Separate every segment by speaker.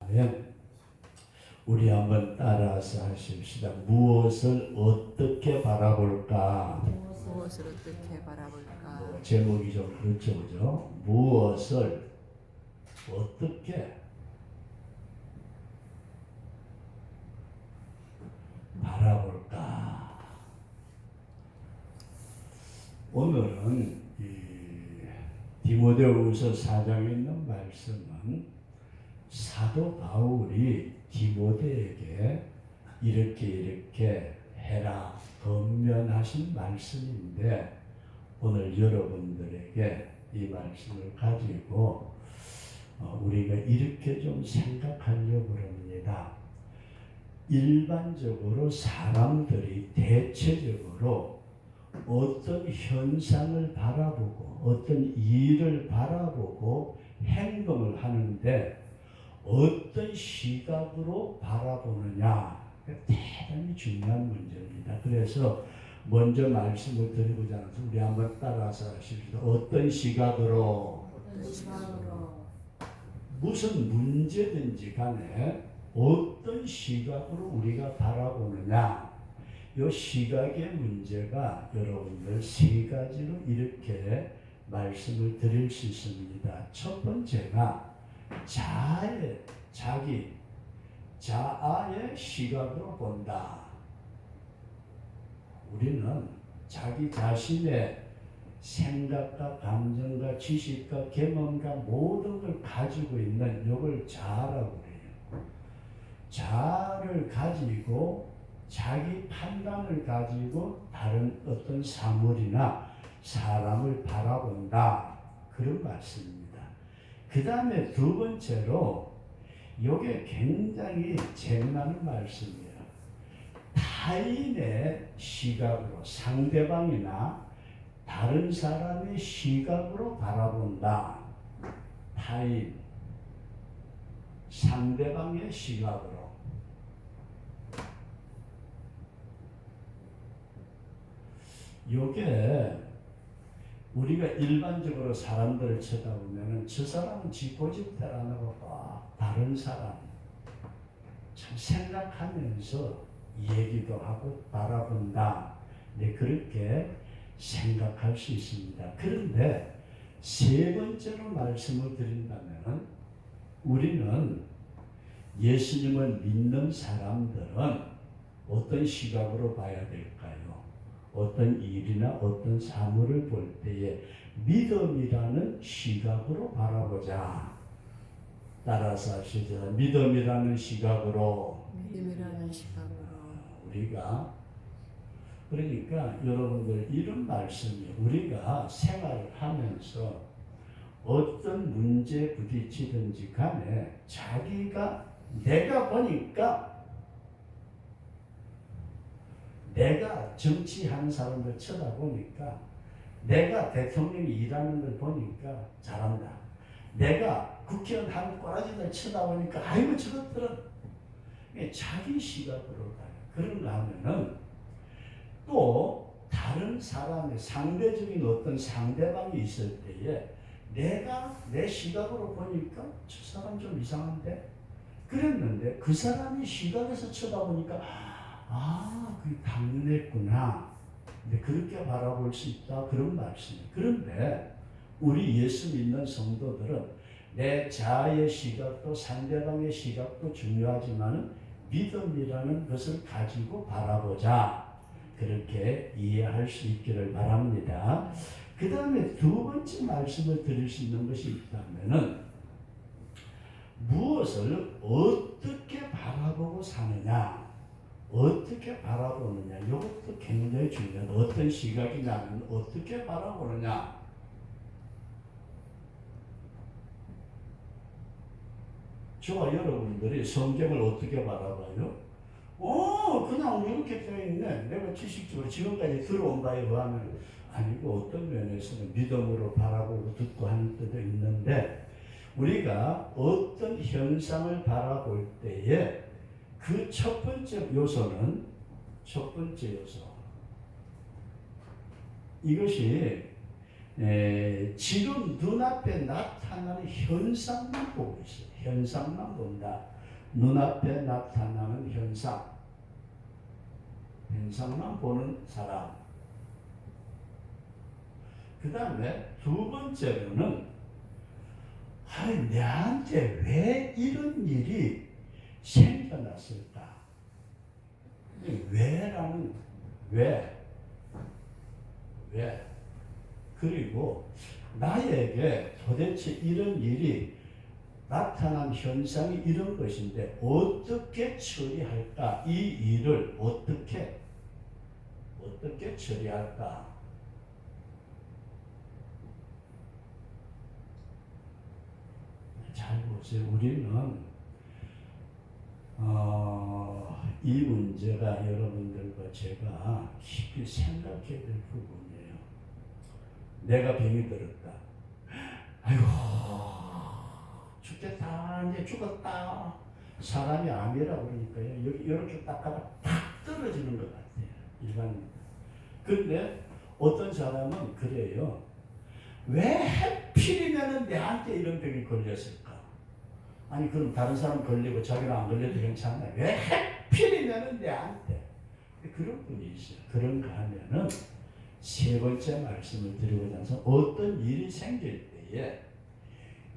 Speaker 1: 아멘. 우리 한번 따라서 하십시다. 무엇을 어떻게 바라볼까?
Speaker 2: 무엇을 어떻게 바라볼까?
Speaker 1: 제목이 좀 그렇죠, 그죠? 무엇을 어떻게 바라볼까? 오늘은 디모데후서 4장에 있는 말씀은 사도 바울이 디모데에게 이렇게 해라 권면하신 말씀인데, 오늘 여러분들에게 이 말씀을 가지고 우리가 이렇게 좀 생각하려고 합니다. 일반적으로 사람들이 대체적으로 어떤 현상을 바라보고 어떤 일을 바라보고 행동을 하는데 어떤 시각으로 바라보느냐, 대단히 중요한 문제입니다. 그래서 먼저 말씀을 드리고자 해서 우리 한번 따라서 하십시다. 어떤 시각으로? 무슨 문제든지 간에 어떤 시각으로 우리가 바라보느냐, 이 시각의 문제가 여러분들 세 가지로 이렇게 말씀을 드릴 수 있습니다. 첫 번째가 자아의 시각으로 본다. 우리는 자기 자신의 생각과 감정과 지식과 경험과 모든 걸 가지고 있는 이걸 자아라고 해요. 자아를 가지고 자기 판단을 가지고 다른 어떤 사물이나 사람을 바라본다, 그런 말씀입니다. 그 다음에 두 번째로, 이게 굉장히 재미나는 말씀이에요. 타인의 시각으로, 상대방이나 다른 사람의 시각으로 바라본다. 타인, 상대방의 시각으로. 요게 우리가 일반적으로 사람들을 쳐다보면은 저 사람은 지 고집대로 안 하고 다른 사람 참 생각하면서 얘기도 하고 바라본다. 네, 그렇게 생각할 수 있습니다. 그런데 세 번째로 말씀을 드린다면, 우리는 예수님을 믿는 사람들은 어떤 시각으로 봐야 될까요? 어떤 일이나 어떤 사물을 볼 때에 믿음이라는 시각으로 바라보자. 따라서 하시죠. 믿음이라는 시각으로. 우리가, 그러니까 여러분들 이런 말씀이, 우리가 생활을 하면서 어떤 문제에 부딪히든지 간에 내가 보니까, 내가 정치하는 사람들 쳐다보니까, 내가 대통령이 일하는 걸 보니까 잘한다. 내가 국회의원 하는 꼬라지들 쳐다보니까 아이고 저것들은, 자기 시각으로 가요. 그런가 하면은 또 다른 사람의 상대적인 어떤 상대방이 있을 때에 내가 내 시각으로 보니까 저 사람 좀 이상한데, 그랬는데 그 사람이 시각에서 쳐다보니까 그게 당연했구나. 근데 그렇게 바라볼 수 있다, 그런 말씀이에요. 그런데 우리 예수 믿는 성도들은 내 자아의 시각도 상대방의 시각도 중요하지만 믿음이라는 것을 가지고 바라보자, 그렇게 이해할 수 있기를 바랍니다. 그 다음에 두 번째 말씀을 드릴 수 있는 것이 있다면은, 무엇을 어떻게 바라보고 사느냐, 어떻게 바라보느냐, 이것도 굉장히 중요하다. 어떤 시각이냐면 어떻게 바라보느냐. 저와 여러분들이 성경을 어떻게 바라봐요? 그냥 이렇게 되어 있네. 내가 지식적으로 지금까지 들어온 바에 의하면 아니고, 어떤 면에서는 믿음으로 바라보고 듣고 하는 때도 있는데, 우리가 어떤 현상을 바라볼 때에 그 첫 번째 요소, 이것이 지금 눈앞에 나타나는 현상만 보고 있어요. 현상만 본다. 눈앞에 나타나는 현상만 보는 사람. 그 다음에 두 번째로는 내한테 왜 이런 일이 생겨났을까? 왜라는 왜? 그리고 나에게 도대체 이런 일이 나타난 현상이 이런 것인데 어떻게 처리할까? 이 일을 어떻게 처리할까? 잘 보세요. 우리는 이 문제가 여러분들과 제가 깊이 생각해야 될 부분이에요. 내가 병이 들었다. 아이고 죽겠다. 이제 죽었다. 사람이 암이라고 그러니까요. 여기 이렇게 딱 가다 탁 떨어지는 것 같아요. 일반인. 근데 어떤 사람은 그래요. 왜 하필이면 내한테 이런 병이 걸렸을까? 아니 그럼 다른 사람 걸리고 자기는 안 걸려도 괜찮나? 왜 하필이면 내한테? 그런 분이 있어요. 그런가 하면은 세 번째 말씀을 드리고자 해서 어떤 일이 생길 때에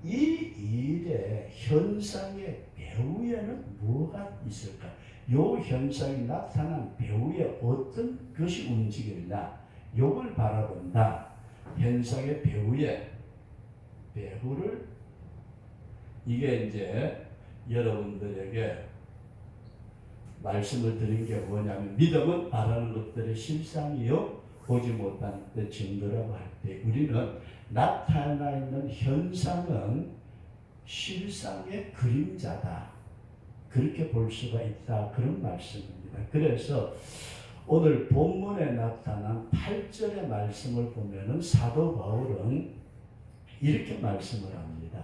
Speaker 1: 이 일의 현상의 배후에는 뭐가 있을까? 이 현상이 나타난 배후에 어떤 것이 움직이느냐? 이걸 바라본다. 현상의 배후를 이게 이제 여러분들에게 말씀을 드린 게 뭐냐면 믿음은 바라는 것들의 실상이요 보지 못하는 것 증거라고 할 때 우리는 나타나 있는 현상은 실상의 그림자다. 그렇게 볼 수가 있다. 그런 말씀입니다. 그래서 오늘 본문에 나타난 8절의 말씀을 보면은 사도 바울은 이렇게 말씀을 합니다.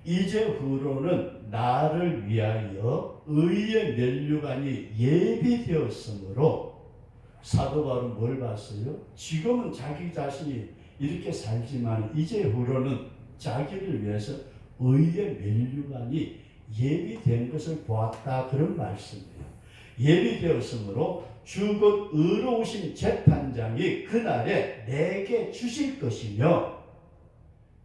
Speaker 1: 이제후로는 나를 위하여 의의 면류관이 예비되었으므로 사도 바울은 뭘 봤어요? 지금은 자기 자신이 이렇게 살지만 이제후로는 자기를 위해서 의의 면류관이 예비된 것을 보았다. 그런 말씀이에요. 예비되었으므로 주 곧 의로우신 재판장이 그날에 내게 주실 것이며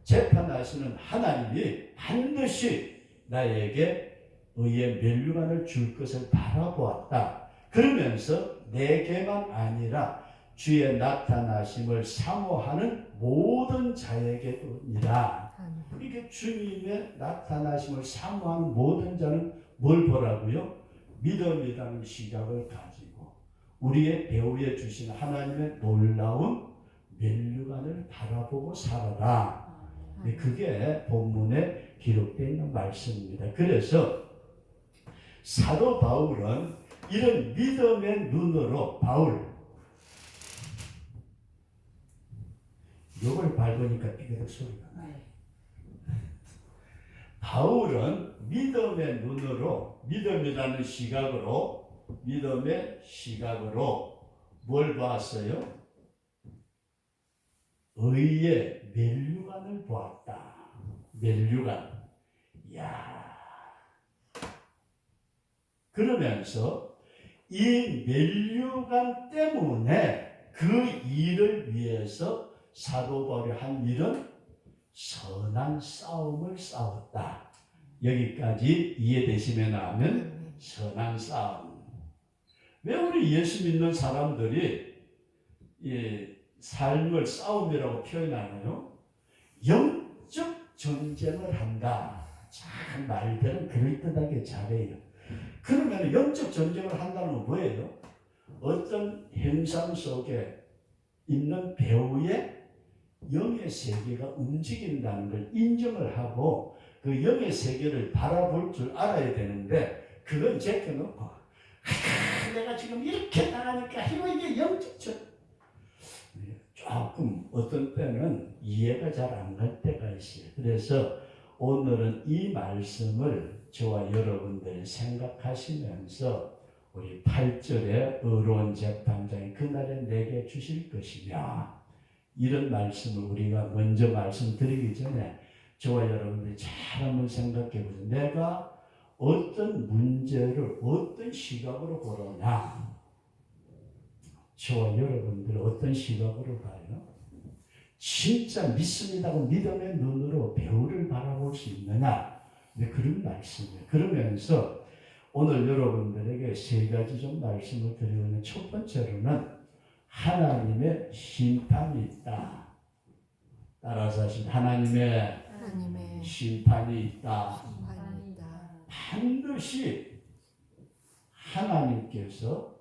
Speaker 1: 재판하시는 하나님이 반드시 나에게 의의 면류관을 줄 것을 바라보았다. 그러면서 내게만 아니라 주의 나타나심을 사모하는 모든 자에게도니라. 이게 주님의 나타나심을 사모하는 모든 자는 뭘 보라고요? 믿음이라는 시각을 가지고 우리의 배후에 주신 하나님의 놀라운 면류관을 바라보고 살아라. 그게 본문에 기록되어 있는 말씀입니다. 그래서 사도 바울은 이런 믿음의 눈으로 이걸 밟으니까 삐그덕 소리가 나요. 바울은 믿음의 눈으로 믿음이라는 믿음의 시각으로 뭘 봤어요? 의의 면류관을 보았다. 면류관. 그러면서 이 면류관 때문에 그 일을 위해서 사도 바울이 한 일은 선한 싸움을 싸웠다. 여기까지 이해되시면 하면 선한 싸움. 왜 우리 예수 믿는 사람들이 이 삶을 싸움이라고 표현하나요? 영적 전쟁을 한다. 참 말들은 그럴듯하게 잘해요. 그러면 영적 전쟁을 한다는 건 뭐예요? 어떤 현상 속에 있는 배후에 영의 세계가 움직인다는 걸 인정을 하고 그 영의 세계를 바라볼 줄 알아야 되는데 그건 제껴놓고 내가 지금 이렇게 나가니까 이게 영적 전쟁. 조금 어떤 때는 이해가 잘 안 갈 때가 있어요. 그래서 오늘은 이 말씀을 저와 여러분들이 생각하시면서 우리 8절에 의로운 재판장이 그날에 내게 주실 것이며 이런 말씀을 우리가 먼저 말씀드리기 전에 저와 여러분들이 잘 한번 생각해 보세요. 내가 어떤 문제를 어떤 시각으로 보느냐. 저와 여러분들 어떤 시각으로 봐요? 진짜 믿습니다고 믿음의 눈으로 배우를 바라볼 수 있느냐? 네, 그런 말씀이에요. 그러면서 오늘 여러분들에게 세 가지 좀 말씀을 드리는 첫 번째로는 하나님의 심판이 있다. 따라서 하신 하나님의 심판이 있다. 반드시 하나님께서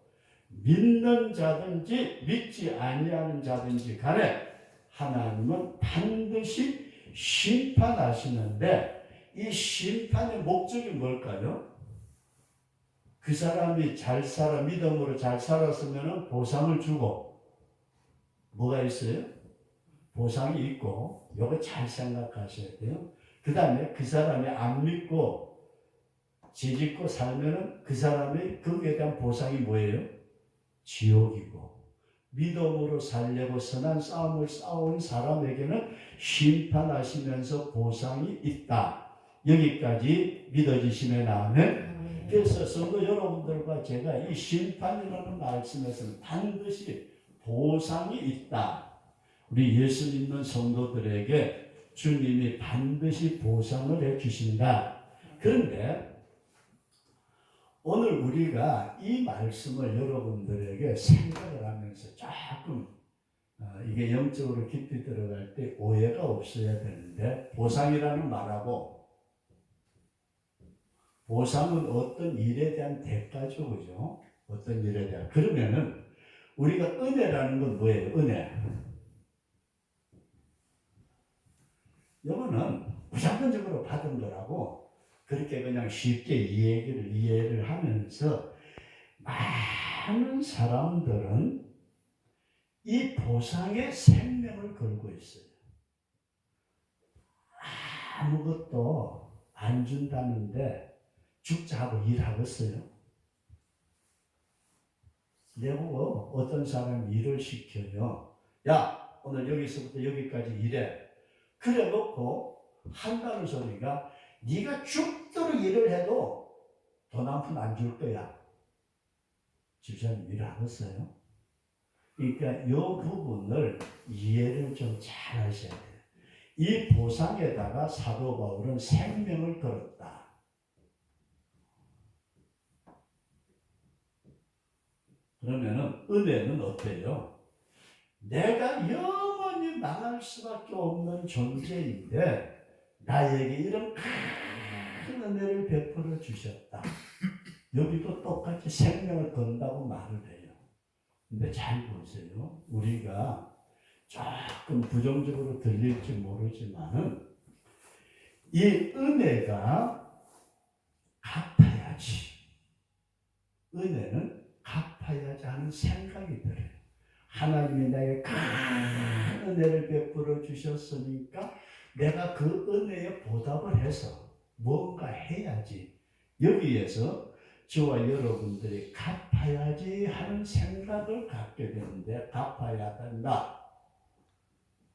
Speaker 1: 믿는 자든지 믿지 아니하는 자든지 간에 하나님은 반드시 심판하시는데 이 심판의 목적이 뭘까요? 그 사람이 잘 살아 믿음으로 잘 살았으면 보상을 주고 뭐가 있어요? 보상이 있고 이거 잘 생각하셔야 돼요. 그 다음에 그 사람이 안 믿고 지짓고 살면은 그 사람이 거기에 대한 보상이 뭐예요? 지옥이고 믿음으로 살려고 선한 싸움을 싸운 사람에게는 심판하시면서 보상이 있다. 여기까지 믿어지시면 아멘. 그래서 성도 여러분들과 제가 이 심판이라는 말씀에서는 반드시 보상이 있다. 우리 예수 믿는 성도들에게 주님이 반드시 보상을 해주신다. 그런데 오늘 우리가 이 말씀을 여러분들에게 생각을 하면서 조금 이게 영적으로 깊이 들어갈 때 오해가 없어야 되는데 보상이라는 말하고 보상은 어떤 일에 대한 대가죠, 그죠? 어떤 일에 대한. 그러면은 우리가 은혜라는 건 뭐예요? 은혜. 이거는 무조건적으로 받은 거라고 그렇게 그냥 쉽게 이해를 하면서 많은 사람들은 이 보상에 생명을 걸고 있어요. 아무것도 안 준다는데 죽자 하고 일하겠어요? 내보고 어떤 사람이 일을 시켜요. 야, 오늘 여기서부터 여기까지 일해. 그래 놓고 한다는 소리가 네가 죽도록 일을 해도 돈 한 푼 안 줄 거야. 집사님 일하겠어요? 그러니까 이 부분을 이해를 좀 잘 하셔야 돼요. 이 보상에다가 사도 바울은 생명을 걸었다. 그러면은 은혜는 어때요? 내가 영원히 망할 수밖에 없는 존재인데 나에게 이런 큰 은혜를 베풀어 주셨다. 여기도 똑같이 생명을 건다고 말을 해요. 근데 잘 보세요. 우리가 조금 부정적으로 들릴지 모르지만은 이 은혜가 갚아야지. 은혜는 갚아야지 하는 생각이 들어요. 하나님이 나에게 큰 은혜를 베풀어 주셨으니까 내가 그 은혜에 보답을 해서 뭔가 해야지. 여기에서 저와 여러분들이 갚아야지 하는 생각을 갖게 되는데 갚아야 된다.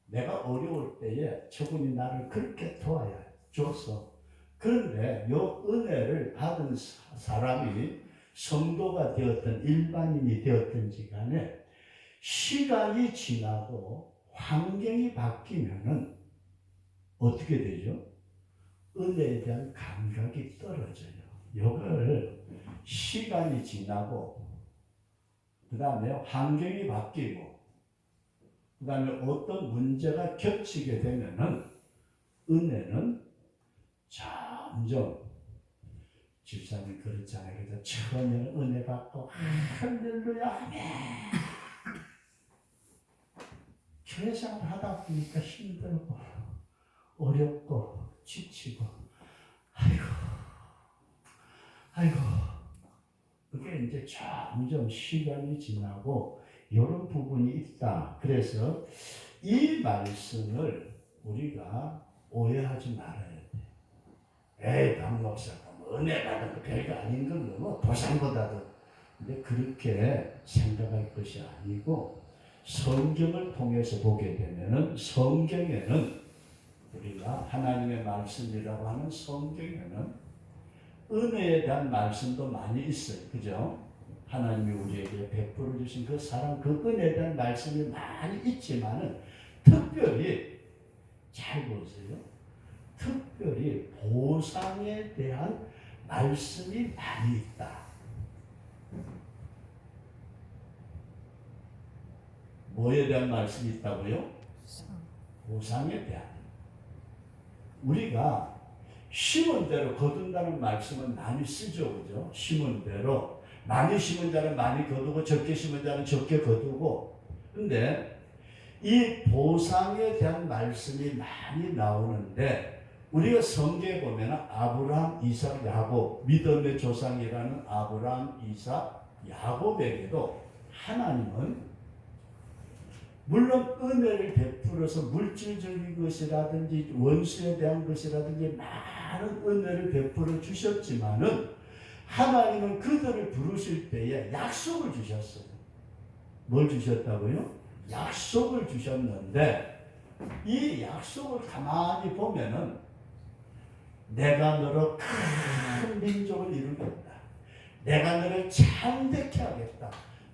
Speaker 1: 내가 어려울 때에 저분이 나를 그렇게 도와줬어. 그런데 이 은혜를 받은 사람이 성도가 되었든 일반인이 되었든지 간에 시간이 지나고 환경이 바뀌면은 어떻게 되죠? 은혜에 대한 감각이 떨어져요. 이걸 시간이 지나고 그 다음에 환경이 바뀌고 그 다음에 어떤 문제가 겹치게 되면은 은혜는 점점 집사님 그렇잖아요. 그래서 처음에는 은혜 받고 할렐루야 아멘. 교회 생활 하다 보니까 힘들고 어렵고 지치고 아이고 그게 이제 점점 시간이 지나고 이런 부분이 있다. 그래서 이 말씀을 우리가 오해하지 말아야 돼. 에이 박 목사가 뭐 은혜 받은 거 별거 아닌 걸로 뭐 보상보다도. 근데 그렇게 생각할 것이 아니고 성경을 통해서 보게 되면은 성경에는 우리가 하나님의 말씀이라고 하는 성경에는 은혜에 대한 말씀도 많이 있어요. 그죠? 하나님이 우리에게 베풀어 주신 그 사랑, 그 은혜에 대한 말씀이 많이 있지만은 특별히 잘 보세요. 특별히 보상에 대한 말씀이 많이 있다. 뭐에 대한 말씀이 있다고요? 보상에 대한. 우리가 심은 대로 거둔다는 말씀은 많이 쓰죠. 그죠? 심은 대로. 많이 심은 자는 많이 거두고 적게 심은 자는 적게 거두고. 근데 이 보상에 대한 말씀이 많이 나오는데 우리가 성경에 보면 아브라함, 이삭, 야곱, 믿음의 조상이라는 아브라함, 이삭, 야곱에게도 하나님은 물론 은혜를 베풀어서 물질적인 것이라든지 원수에 대한 것이라든지 많은 은혜를 베풀어 주셨지만은 하나님은 그들을 부르실 때에 약속을 주셨어요. 뭘 주셨다고요? 약속을 주셨는데 이 약속을 가만히 보면은 내가 너로 큰 민족을 이루겠다. 내가 너를 창대케 하겠다.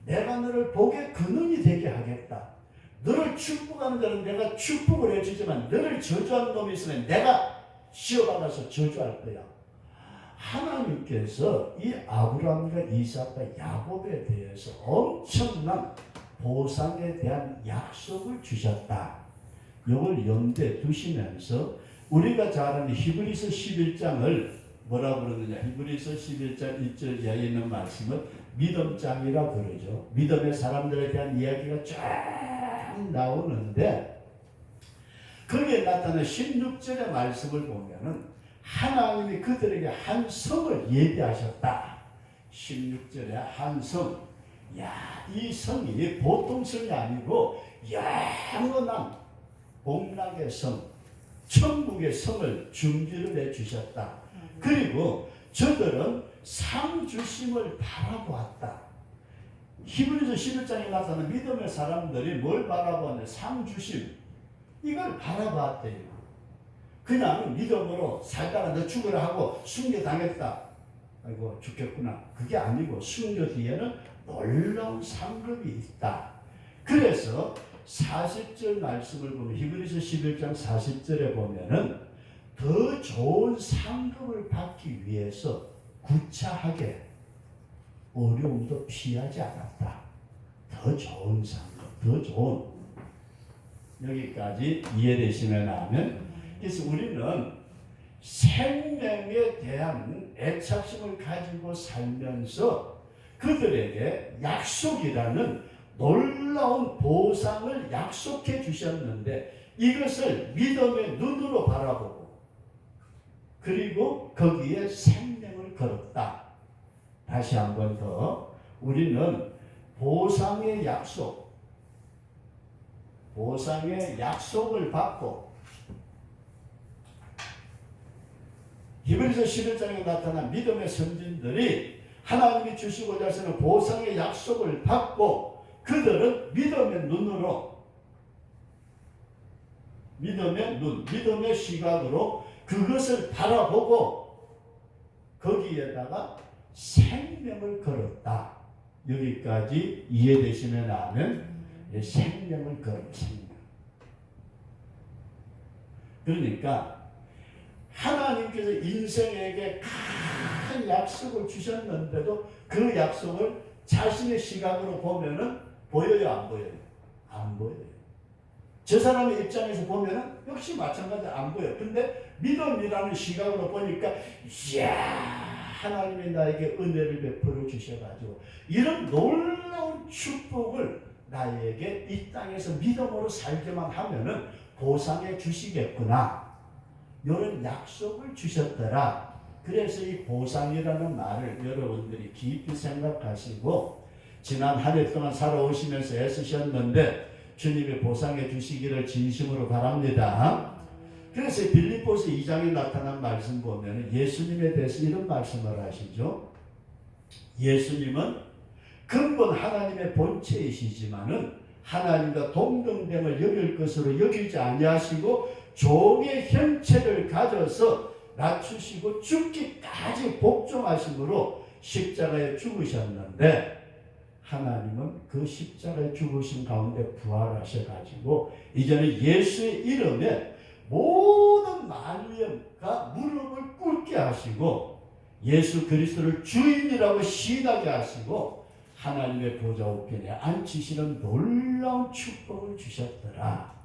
Speaker 1: 내가 너를 복의 근원이 되게 하겠다. 너를 축복하는 자는 내가 축복을 해주지만 너를 저주하는 놈이 있으면 내가 지어받아서 저주할 거야. 하나님께서 이 아브라함과 이삭과 야곱에 대해서 엄청난 보상에 대한 약속을 주셨다. 이걸 염두에 두시면서 우리가 잘 아는 히브리서 11장을 뭐라고 그러느냐. 히브리서 11장 1절 이하에 있는 말씀은 믿음장이라 그러죠. 믿음의 사람들에 대한 이야기가 쫙 나오는데 거기에 나타난 16절의 말씀을 보면은 하나님이 그들에게 한 성을 예비하셨다. 16절에 한 성. 야, 이 성이 보통 성이 아니고 영원한 복락의 성, 천국의 성을 준비를 해주셨다. 그리고 저들은 상 주심을 바라보았다. 히브리서 11장에 나타나는 믿음의 사람들이 뭘 바라보았냐? 상 주심. 이걸 바라보았대요. 그냥 믿음으로 살다가 너 죽으라 하고 순교당했다. 아이고 죽겠구나. 그게 아니고 순교 뒤에는 놀라운 상급이 있다. 그래서 40절 말씀을 보면 히브리서 11장 40절에 보면은 더 좋은 상급을 받기 위해서 구차하게 어려움도 피하지 않았다. 더 좋은 상급, 더 좋은. 여기까지 이해되시면 하면 그래서 우리는 생명에 대한 애착심을 가지고 살면서 그들에게 약속이라는 놀라운 보상을 약속해 주셨는데 이것을 믿음의 눈으로 바라보고 그리고 거기에 생명을 걸었다. 다시 한 번 더 우리는 보상의 약속을 받고 히브리서 11장에 나타난 믿음의 선진들이 하나님이 주시고자 하시는 보상의 약속을 받고 그들은 믿음의 눈으로 믿음의 시각으로 그것을 바라보고 거기에다가 생명을 걸었다. 여기까지 이해되시면 하면 생명을 걸은 생명. 그러니까 하나님께서 인생에게 큰 약속을 주셨는데도 그 약속을 자신의 시각으로 보면은 보여요, 안 보여요? 안 보여요. 저 사람의 입장에서 보면은 역시 마찬가지 안 보여요. 근데 믿음이라는 시각으로 보니까 이야 하나님이 나에게 은혜를 베풀어 주셔가지고 이런 놀라운 축복을 나에게 이 땅에서 믿음으로 살기만 하면은 보상해 주시겠구나. 이런 약속을 주셨더라. 그래서 이 보상이라는 말을 여러분들이 깊이 생각하시고 지난 한 해 동안 살아오시면서 애쓰셨는데 주님이 보상해 주시기를 진심으로 바랍니다. 그래서 빌립보서 2장에 나타난 말씀 보면 예수님에 대해서 이런 말씀을 하시죠. 예수님은 근본 하나님의 본체이시지만은 하나님과 동등됨을 여길 것으로 여기지 아니하시고 종의 형체를 가져서 낮추시고 죽기까지 복종하심으로 십자가에 죽으셨는데 하나님은 그 십자가에 죽으신 가운데 부활하셔가지고 이제는 예수의 이름에 모든 만유가 무릎을 꿇게 하시고 예수 그리스도를 주인이라고 시인하게 하시고 하나님의 보좌 우편에 앉히시는 놀라운 축복을 주셨더라.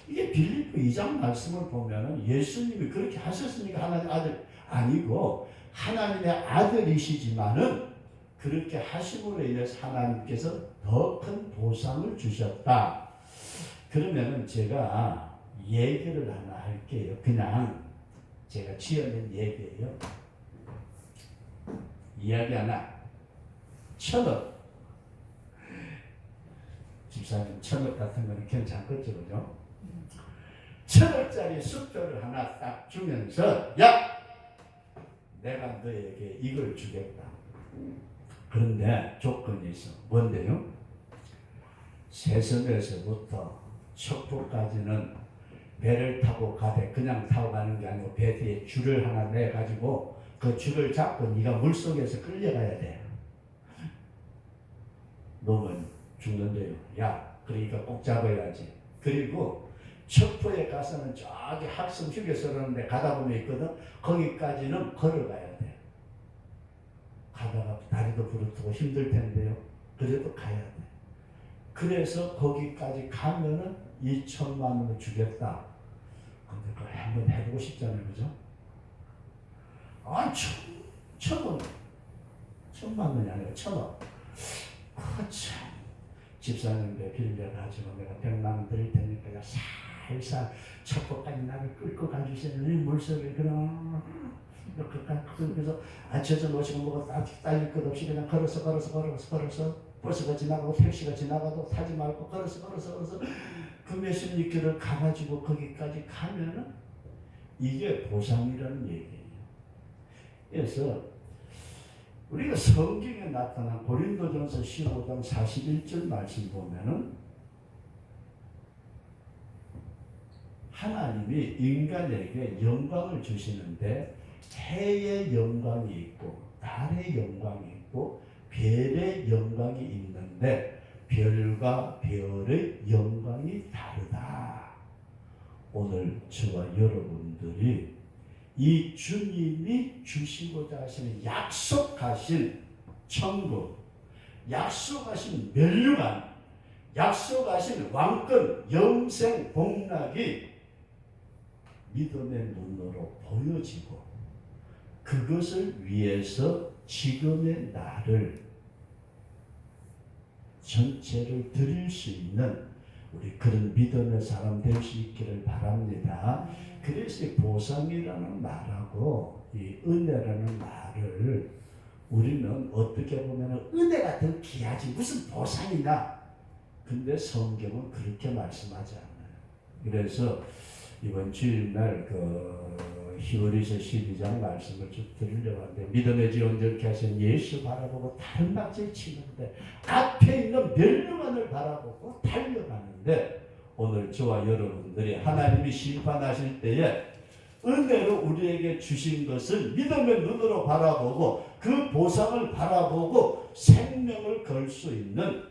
Speaker 1: 이게 빌립보 2장 말씀을 보면은 예수님이 그렇게 하셨으니까 하나님 아들 아니고 하나님의 아들이시지만은 그렇게 하심으로 인해서 하나님께서 더 큰 보상을 주셨다. 그러면은 제가 얘기를 하나 할게요. 그냥 제가 지어낸 얘기예요. 이야기 하나. 1,000억. 집사님 1,000억 같은 거는 괜찮겠죠, 그죠? 1,000억짜리 수표를 하나 딱 주면서 야! 내가 너에게 이걸 주겠다. 그런데 조건이 있어. 뭔데요? 세섬에서부터 척포까지는 배를 타고 가되 그냥 타고 가는 게 아니고 배 뒤에 줄을 하나 내가지고 그 줄을 잡고 네가 물속에서 끌려가야 돼. 놓으면 죽는데요. 야, 그러니까 꼭 잡아야지. 그리고 척포에 가서는 저기 학습 휴게소라는 데 가다 보면 있거든. 거기까지는 걸어가야 돼. 가다가 다리도 부르트고 힘들 텐데요. 그래도 가야 돼. 그래서 거기까지 가면은 2,000만 원을 주겠다. 근데 그걸 한번 해보고 싶잖아요, 그죠? 아, 1,000원. 1,000만 원이 아니라 1,000원. 참. 집사님들 빌려가지고 내가 100만 원 드릴 테니까 살살 척포까지 나를 끌고 가주시는 물속에 그럼 그래서 앉혀서 놓치고 뭐가 따질 것 없이 그냥 걸어서 버스가 지나가고 택시가 지나가도 타지 말고 걸어서 그 몇십 리길을 가가지고 거기까지 가면은 이게 보상이라는 얘기예요. 그래서 우리가 성경에 나타난 고린도전서 15장 41절 말씀 보면은 하나님이 인간에게 영광을 주시는데 해의 영광이 있고 달의 영광이 있고 별의 영광이 있는데 별과 별의 영광이 다르다. 오늘 저와 여러분들이 이 주님이 주시고자 하시는 약속하신 천국, 약속하신 멸류관, 약속하신 왕권, 영생, 복락이 믿음의 눈으로 보여지고 그것을 위해서 지금의 나를 전체를 드릴 수 있는 우리 그런 믿음의 사람 될 수 있기를 바랍니다. 그래서 이 보상이라는 말하고 이 은혜라는 말을 우리는 어떻게 보면 은혜가 더 귀하지 무슨 보상이냐. 근데 성경은 그렇게 말씀하지 않아요. 그래서 이번 주일날 히브리서 12장 말씀을 쭉 드리려고 하는데 믿음의 지 온전케 하신 예수 바라보고 다른 박질 치는데 앞에 있는 멸류관을 바라보고 달려가는데 오늘 저와 여러분들이 하나님이 심판하실 때에 은혜로 우리에게 주신 것을 믿음의 눈으로 바라보고 그 보상을 바라보고 생명을 걸 수 있는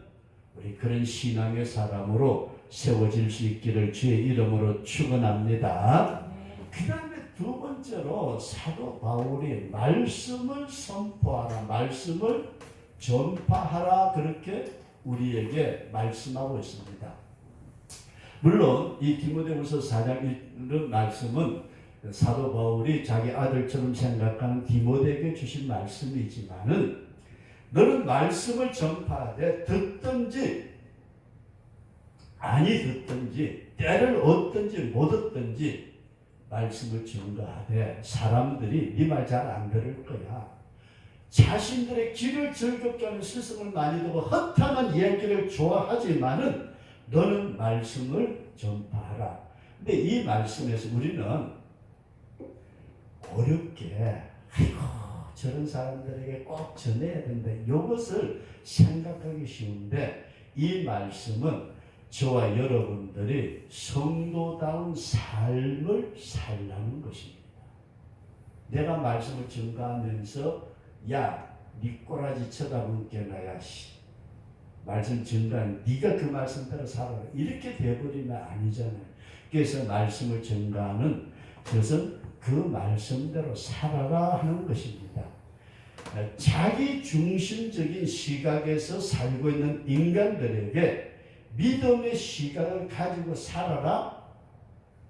Speaker 1: 우리 그런 신앙의 사람으로 세워질 수 있기를 주의 이름으로 축원합니다. 그 다음에 두 번째로 사도 바울이 말씀을 선포하라, 말씀을 전파하라 그렇게 우리에게 말씀하고 있습니다. 물론 이 디모데후서 4장 1절 말씀은 사도 바울이 자기 아들처럼 생각하는 디모데에게 주신 말씀이지만은 너는 말씀을 전파하되 듣든지 아니 듣든지 때를 얻든지 못 얻든지 말씀을 증거하되 사람들이 네 말 잘 안 들을 거야. 자신들의 길을 즐겁게 하는 스승을 많이 두고 허탄한 얘기를 좋아하지만은 너는 말씀을 전파하라. 근데 이 말씀에서 우리는 어렵게 아이고 저런 사람들에게 꼭 전해야 된다. 이것을 생각하기 쉬운데 이 말씀은 저와 여러분들이 성도다운 삶을 살라는 것입니다. 내가 말씀을 증가하면서 야, 네 꼬라지 쳐다본 게나야 말씀 증가한 네가 그 말씀대로 살아라 이렇게 돼버리면 아니잖아요. 그래서 말씀을 증가하는 것은 그 말씀대로 살아라 하는 것입니다. 자기 중심적인 시각에서 살고 있는 인간들에게 믿음의 시각을 가지고 살아라.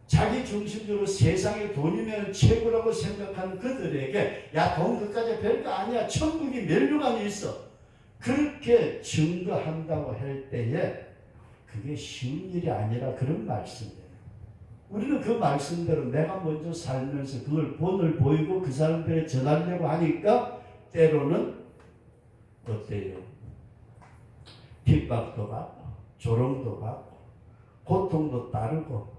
Speaker 1: 자기 중심적으로 세상에 돈이면 최고라고 생각하는 그들에게 야, 돈 그까지 별거 아니야. 천국이 멸류관이 있어. 그렇게 증거한다고 할 때에 그게 쉬운 일이 아니라 그런 말씀이에요. 우리는 그 말씀대로 내가 먼저 살면서 그걸 본을 보이고 그 사람들에 전하려고 하니까 때로는 어때요? 핍박도 받고 조롱도 받고 고통도 따르고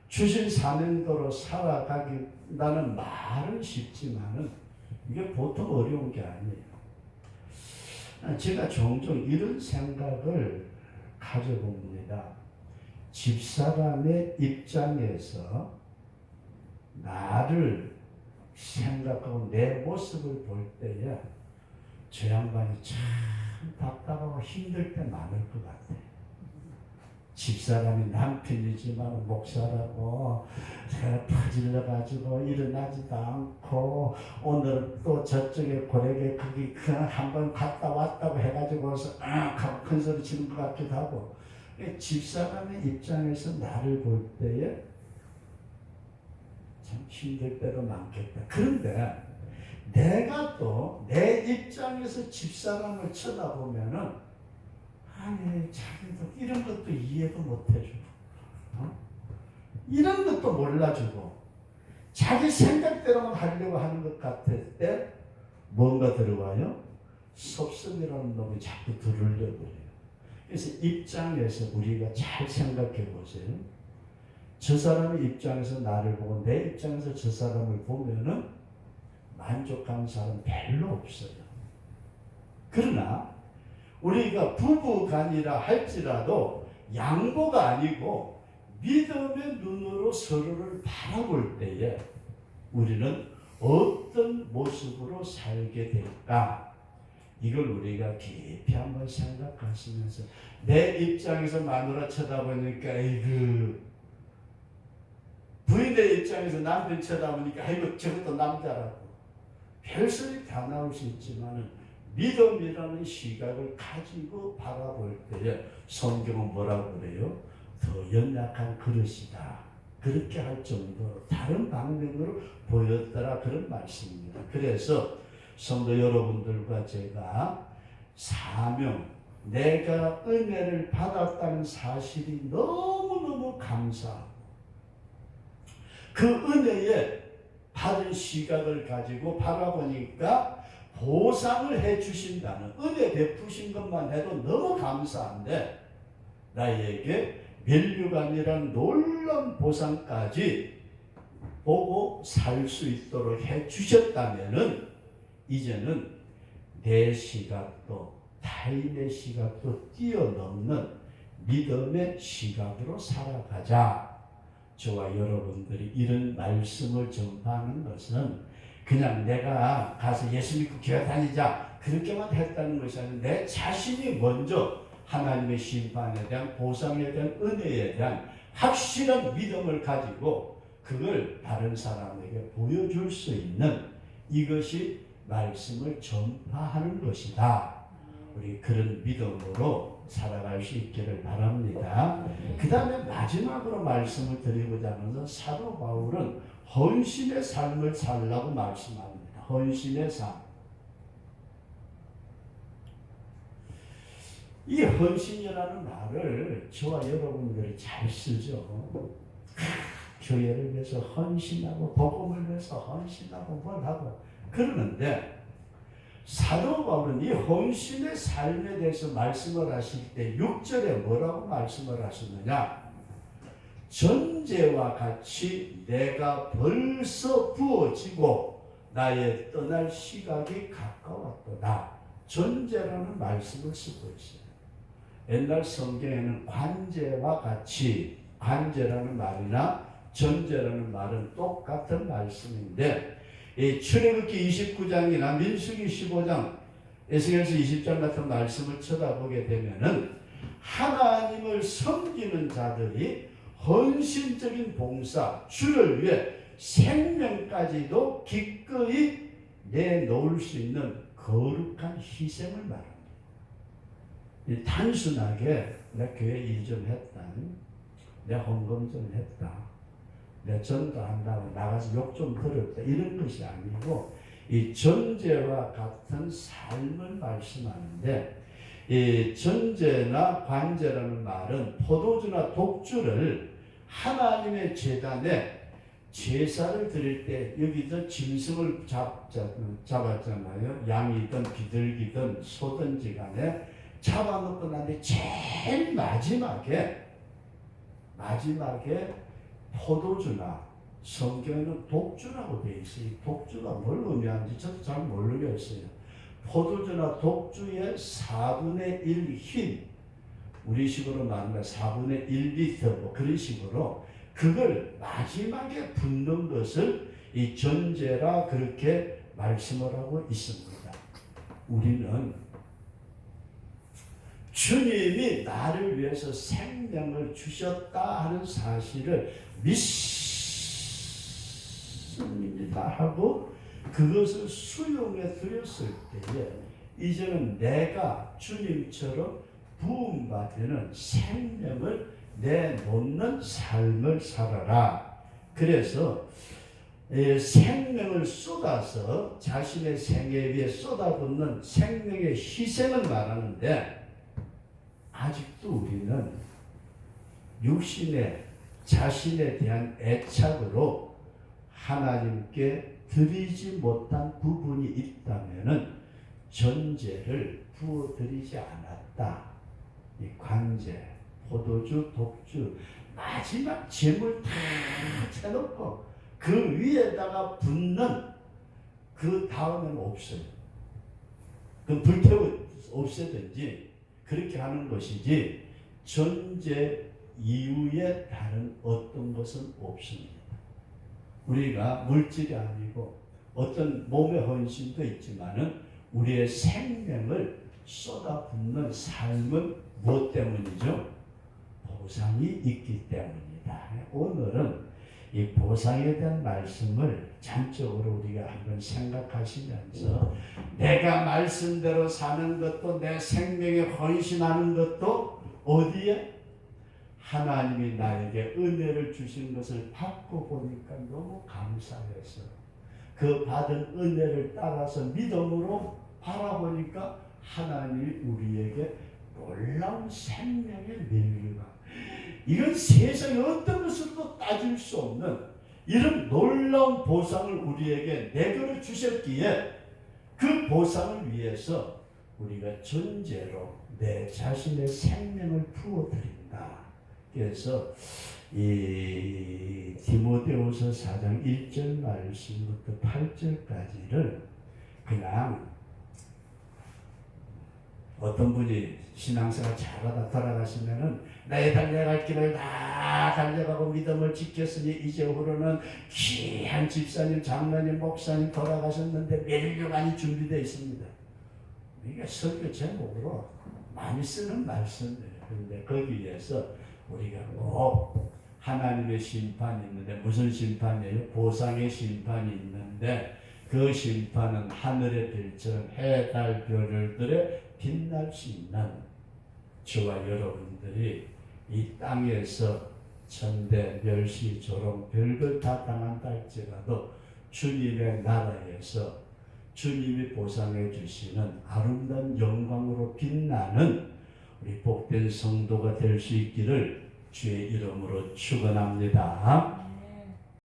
Speaker 1: 주신 사명대로 살아가긴다는 말은 쉽지만은 이게 보통 어려운 게 아니에요. 제가 종종 이런 생각을 가져봅니다. 집사람의 입장에서 나를 생각하고 내 모습을 볼 때에 저 양반이 참 답답하고 힘들 때 많을 것 같아요. 집사람이 남편이지만 목사라고 퍼질러가지고 일어나지도 않고 오늘 또 저쪽에 고래게 거기 그냥 한번 갔다 왔다고 해가지고서 큰 소리 치는 것 같기도 하고 집사람의 입장에서 나를 볼 때에 참 힘들 때도 많겠다. 그런데 내가 또 내 입장에서 집사람을 쳐다보면은 아니 자기도 이런 것도 이해도 못해주고 이런 것도 몰라주고 자기 생각대로만 하려고 하는 것 같을 때 뭔가 들어와요? 섭섭이라는 놈이 자꾸 들으려고 그래요. 그래서 입장에서 우리가 잘 생각해 보세요. 저 사람의 입장에서 나를 보고 내 입장에서 저 사람을 보면은 만족하는 사람 별로 없어요. 그러나 우리가 부부간이라 할지라도 양보가 아니고 믿음의 눈으로 서로를 바라볼 때에 우리는 어떤 모습으로 살게 될까? 이걸 우리가 깊이 한번 생각하시면서 내 입장에서 마누라 쳐다보니까 아이고 부인의 입장에서 남편 쳐다보니까 아이고 저것도 남자라고 별소리 다 나올 수 있지만 믿음이라는 시각을 가지고 바라볼 때에 성경은 뭐라고 그래요? 더 연약한 그릇이다. 그렇게 할 정도로 다른 방면으로 보였더라 그런 말씀입니다. 그래서 성도 여러분들과 제가 사명, 내가 은혜를 받았다는 사실이 너무너무 감사하고 그 은혜에 받은 시각을 가지고 바라보니까 보상을 해주신다는 은혜 베푸신 것만 해도 너무 감사한데 나에게 멸류관이란 놀라운 보상까지 보고 살 수 있도록 해주셨다면은 이제는 내 시각도 타인의 시각도 뛰어넘는 믿음의 시각으로 살아가자. 저와 여러분들이 이런 말씀을 전파하는 것은 그냥 내가 가서 예수 믿고 교회 다니자 그렇게만 했다는 것이 아니라 내 자신이 먼저 하나님의 심판에 대한 보상에 대한 은혜에 대한 확실한 믿음을 가지고 그걸 다른 사람에게 보여줄 수 있는 이것이 말씀을 전파하는 것이다. 우리 그런 믿음으로 살아갈 수 있기를 바랍니다. 그 다음에 마지막으로 말씀을 드리고자 하는 사도 바울은 헌신의 삶을 살라고 말씀합니다. 헌신의 삶. 이 헌신이라는 말을 저와 여러분들이 잘 쓰죠. 교회를 위해서 헌신하고 복음을 위해서 헌신하고 뭘 하고 그러는데 사도 바울은 이 헌신의 삶에 대해서 말씀을 하실 때 6절에 뭐라고 말씀을 하시느냐? 전제와 같이 내가 벌써 부어지고 나의 떠날 시각이 가까웠도다. 전제라는 말씀을 쓰고 있어요. 옛날 성경에는 관제와 같이 관제라는 말이나 전제라는 말은 똑같은 말씀인데 이 출애굽기 29장이나 민수기 15장, 에스겔서 20장 같은 말씀을 쳐다보게 되면은 하나님을 섬기는 자들이 헌신적인 봉사, 주를 위해 생명까지도 기꺼이 내놓을 수 있는 거룩한 희생을 말합니다. 단순하게 내 교회 일 좀 했다, 내 헌금 좀 했다, 내 전도한다고 나가서 욕 좀 들었다, 이런 것이 아니고 이 전제와 같은 삶을 말씀하는데, 이 전제나 관제라는 말은 포도주나 독주를 하나님의 제단에 제사를 드릴 때 여기서 짐승을 잡았잖아요. 양이든 비둘기든 소든지 간에 잡아놓고 난데 제일 마지막에 포도주나, 성경에는 독주라고 되어 있어요. 독주가 뭘 의미하는지 저도 잘 모르겠어요. 포도주나 독주의 4분의 1 흰, 우리식으로 말하면 4분의 1리터 뭐 그런 식으로 그걸 마지막에 붓는 것을 이 전제라 그렇게 말씀을 하고 있습니다. 우리는 주님이 나를 위해서 생명을 주셨다 하는 사실을 믿습니다 하고 그것을 수용해 드렸을 때에 이제는 내가 주님처럼 부음받는 생명을 내놓는 삶을 살아라. 그래서 생명을 쏟아서 자신의 생애 위에 쏟아붓는 생명의 희생을 말하는데, 아직도 우리는 육신의 자신에 대한 애착으로 하나님께 드리지 못한 부분이 있다면은 전제를 부어드리지 않았다. 이 관제, 포도주, 독주, 마지막 재물 다 쳐놓고 그 위에다가 붓는 그 다음에는 없어요. 그 불태워 없애든지 그렇게 하는 것이지 전제 이후에 다른 어떤 것은 없습니다. 우리가 물질이 아니고 어떤 몸의 헌신도 있지만은 우리의 생명을 쏟아붓는 삶은 무엇 때문이죠? 보상이 있기 때문이다. 오늘은 이 보상에 대한 말씀을 전적으로 우리가 한번 생각하시면서 내가 말씀대로 사는 것도 내 생명에 헌신하는 것도 어디에? 하나님이 나에게 은혜를 주신 것을 받고 보니까 너무 감사해서 그 받은 은혜를 따라서 믿음으로 바라보니까 하나님이 우리에게 놀라운 생명의 멸류관, 이건 세상에 어떤 것으로도 따질 수 없는 이런 놀라운 보상을 우리에게 내걸어 주셨기에 그 보상을 위해서 우리가 전제로 내 자신의 생명을 부어드린다. 그래서 이 디모데후서 4장 1절 말씀부터 8절까지를 그냥 어떤 분이 신앙생활 잘하다 돌아가시면은 내 달려갈 길을 다 달려가고 믿음을 지켰으니 이제후로는 귀한 집사님, 장로님, 목사님 돌아가셨는데 멸류관이 준비되어 있습니다. 이게 설교 제목으로 많이 쓰는 말씀이에요. 그런데 거기에서 우리가 꼭 하나님의 심판이 있는데, 무슨 심판이에요? 보상의 심판이 있는데 그 심판은 하늘의 별처럼 해, 달, 별들에 빛날 수 있는 저와 여러분들이 이 땅에서 천대, 멸시, 조롱, 별걸 다 당한다 할지라도 주님의 나라에서 주님이 보상해 주시는 아름다운 영광으로 빛나는 우리 복된 성도가 될 수 있기를 주의 이름으로 축원합니다.